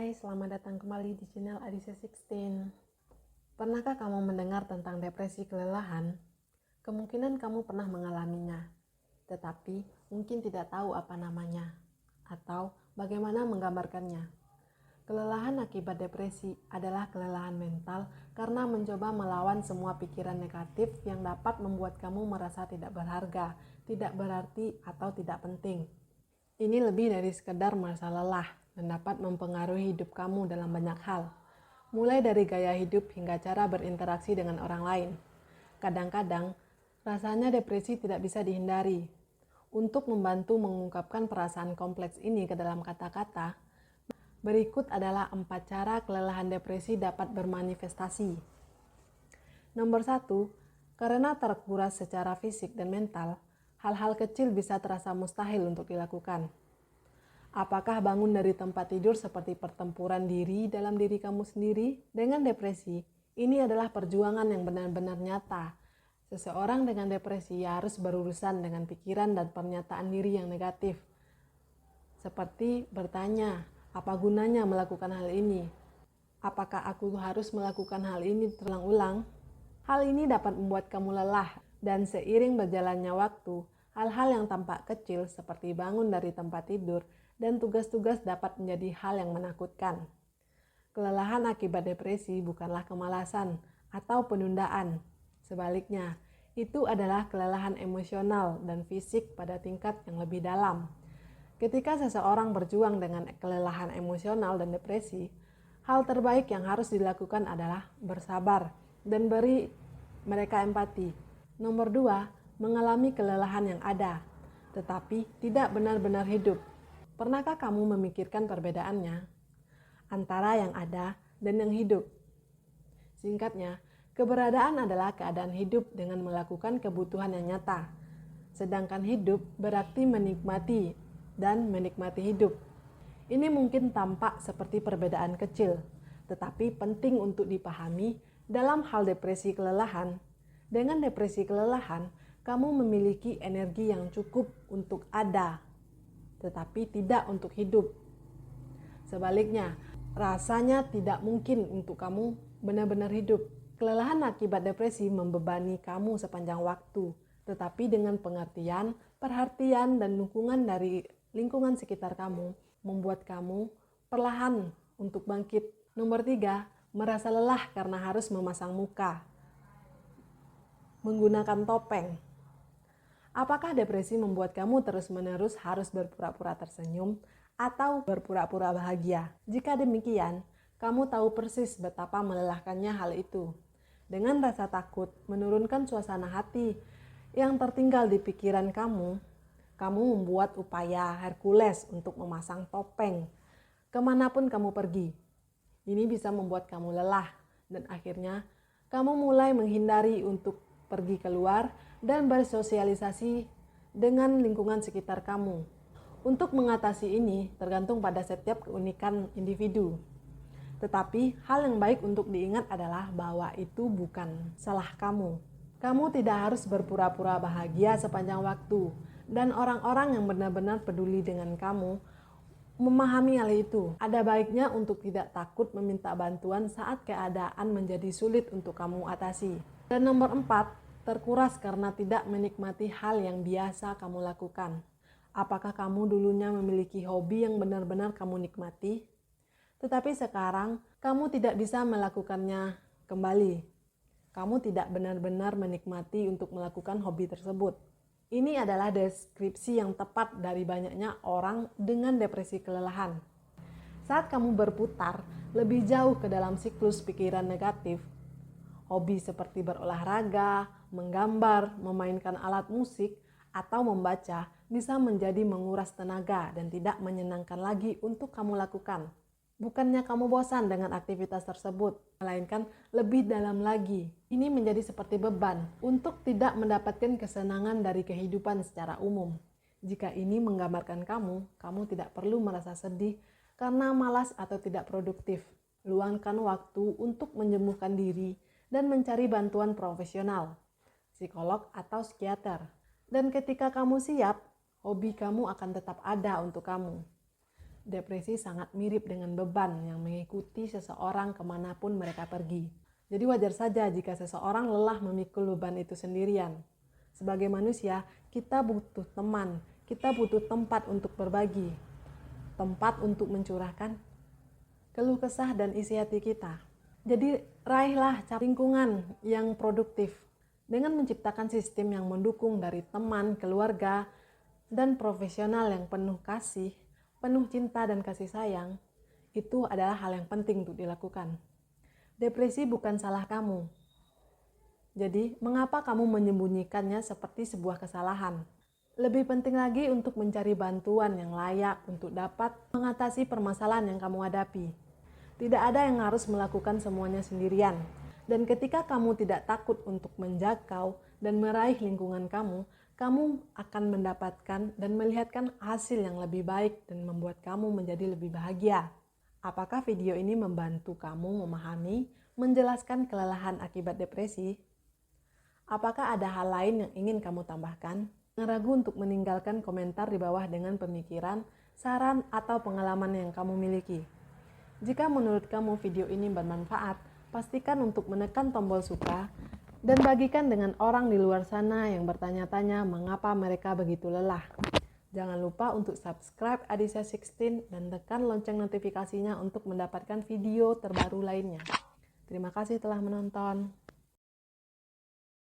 Hai, selamat datang kembali di channel Adisa 16. Pernahkah kamu mendengar tentang depresi kelelahan? Kemungkinan kamu pernah mengalaminya, tetapi mungkin tidak tahu apa namanya atau bagaimana menggambarkannya. Kelelahan akibat depresi adalah kelelahan mental karena mencoba melawan semua pikiran negatif yang dapat membuat kamu merasa tidak berharga, tidak berarti, atau tidak penting. Ini lebih dari sekedar merasa lelah dan dapat mempengaruhi hidup kamu dalam banyak hal, mulai dari gaya hidup hingga cara berinteraksi dengan orang lain. Kadang-kadang, rasanya depresi tidak bisa dihindari. Untuk membantu mengungkapkan perasaan kompleks ini ke dalam kata-kata, berikut adalah 4 cara kelelahan depresi dapat bermanifestasi. Nomor 1, karena terkuras secara fisik dan mental, hal-hal kecil bisa terasa mustahil untuk dilakukan. Apakah bangun dari tempat tidur seperti pertempuran diri dalam diri kamu sendiri? Dengan depresi, ini adalah perjuangan yang benar-benar nyata. Seseorang dengan depresi harus berurusan dengan pikiran dan pernyataan diri yang negatif. Seperti bertanya, apa gunanya melakukan hal ini? Apakah aku harus melakukan hal ini terulang-ulang? Hal ini dapat membuat kamu lelah, dan seiring berjalannya waktu, hal-hal yang tampak kecil seperti bangun dari tempat tidur dan tugas-tugas dapat menjadi hal yang menakutkan. Kelelahan akibat depresi bukanlah kemalasan atau penundaan. Sebaliknya, itu adalah kelelahan emosional dan fisik pada tingkat yang lebih dalam. Ketika seseorang berjuang dengan kelelahan emosional dan depresi, hal terbaik yang harus dilakukan adalah bersabar dan beri mereka empati. Nomor 2, mengalami kelelahan yang ada, tetapi tidak benar-benar hidup. Pernahkah kamu memikirkan perbedaannya antara yang ada dan yang hidup? Singkatnya, keberadaan adalah keadaan hidup dengan melakukan kebutuhan yang nyata. Sedangkan hidup berarti menikmati dan menikmati hidup. Ini mungkin tampak seperti perbedaan kecil, tetapi penting untuk dipahami dalam hal depresi kelelahan. Dengan depresi kelelahan, kamu memiliki energi yang cukup untuk ada, tetapi tidak untuk hidup. Sebaliknya, rasanya tidak mungkin untuk kamu benar-benar hidup. Kelelahan akibat depresi membebani kamu sepanjang waktu, tetapi dengan pengertian, perhatian, dan dukungan dari lingkungan sekitar kamu, membuat kamu perlahan untuk bangkit. Nomor 3, merasa lelah karena harus memasang muka, menggunakan topeng. Apakah depresi membuat kamu terus-menerus harus berpura-pura tersenyum atau berpura-pura bahagia? Jika demikian, kamu tahu persis betapa melelahkannya hal itu. Dengan rasa takut menurunkan suasana hati yang tertinggal di pikiran kamu, kamu membuat upaya Hercules untuk memasang topeng kemanapun kamu pergi. Ini bisa membuat kamu lelah dan akhirnya kamu mulai menghindari untuk pergi keluar dan bersosialisasi dengan lingkungan sekitar kamu. Untuk mengatasi ini tergantung pada setiap keunikan individu. Tetapi hal yang baik untuk diingat adalah bahwa itu bukan salah kamu. Kamu tidak harus berpura-pura bahagia sepanjang waktu, dan orang-orang yang benar-benar peduli dengan kamu memahami hal itu. Ada baiknya untuk tidak takut meminta bantuan saat keadaan menjadi sulit untuk kamu atasi. Dan nomor 4, terkuras karena tidak menikmati hal yang biasa kamu lakukan. Apakah kamu dulunya memiliki hobi yang benar-benar kamu nikmati, tetapi sekarang kamu tidak bisa melakukannya kembali? Kamu tidak benar-benar menikmati untuk melakukan hobi tersebut. Ini adalah deskripsi yang tepat dari banyaknya orang dengan depresi kelelahan. Saat kamu berputar lebih jauh ke dalam siklus pikiran negatif, hobi seperti berolahraga, menggambar, memainkan alat musik, atau membaca bisa menjadi menguras tenaga dan tidak menyenangkan lagi untuk kamu lakukan. Bukannya kamu bosan dengan aktivitas tersebut, melainkan lebih dalam lagi. Ini menjadi seperti beban untuk tidak mendapatkan kesenangan dari kehidupan secara umum. Jika ini menggambarkan kamu, kamu tidak perlu merasa sedih karena malas atau tidak produktif. Luangkan waktu untuk menyembuhkan diri dan mencari bantuan profesional, psikolog atau psikiater. Dan ketika kamu siap, hobi kamu akan tetap ada untuk kamu. Depresi sangat mirip dengan beban yang mengikuti seseorang kemanapun mereka pergi. Jadi wajar saja jika seseorang lelah memikul beban itu sendirian. Sebagai manusia, kita butuh teman, kita butuh tempat untuk berbagi, tempat untuk mencurahkan keluh kesah dan isi hati kita. Jadi raihlah lingkungan yang produktif dengan menciptakan sistem yang mendukung dari teman, keluarga, dan profesional yang penuh kasih, penuh cinta dan kasih sayang. Itu adalah hal yang penting untuk dilakukan. Depresi bukan salah kamu. Jadi, mengapa kamu menyembunyikannya seperti sebuah kesalahan? Lebih penting lagi untuk mencari bantuan yang layak untuk dapat mengatasi permasalahan yang kamu hadapi. Tidak ada yang harus melakukan semuanya sendirian. Dan ketika kamu tidak takut untuk menjangkau dan meraih lingkungan kamu, kamu akan mendapatkan dan melihatkan hasil yang lebih baik dan membuat kamu menjadi lebih bahagia. Apakah video ini membantu kamu memahami, menjelaskan kelelahan akibat depresi? Apakah ada hal lain yang ingin kamu tambahkan? Jangan ragu untuk meninggalkan komentar di bawah dengan pemikiran, saran, atau pengalaman yang kamu miliki. Jika menurut kamu video ini bermanfaat, pastikan untuk menekan tombol suka dan bagikan dengan orang di luar sana yang bertanya-tanya mengapa mereka begitu lelah. Jangan lupa untuk subscribe Adisa 16 dan tekan lonceng notifikasinya untuk mendapatkan video terbaru lainnya. Terima kasih telah menonton.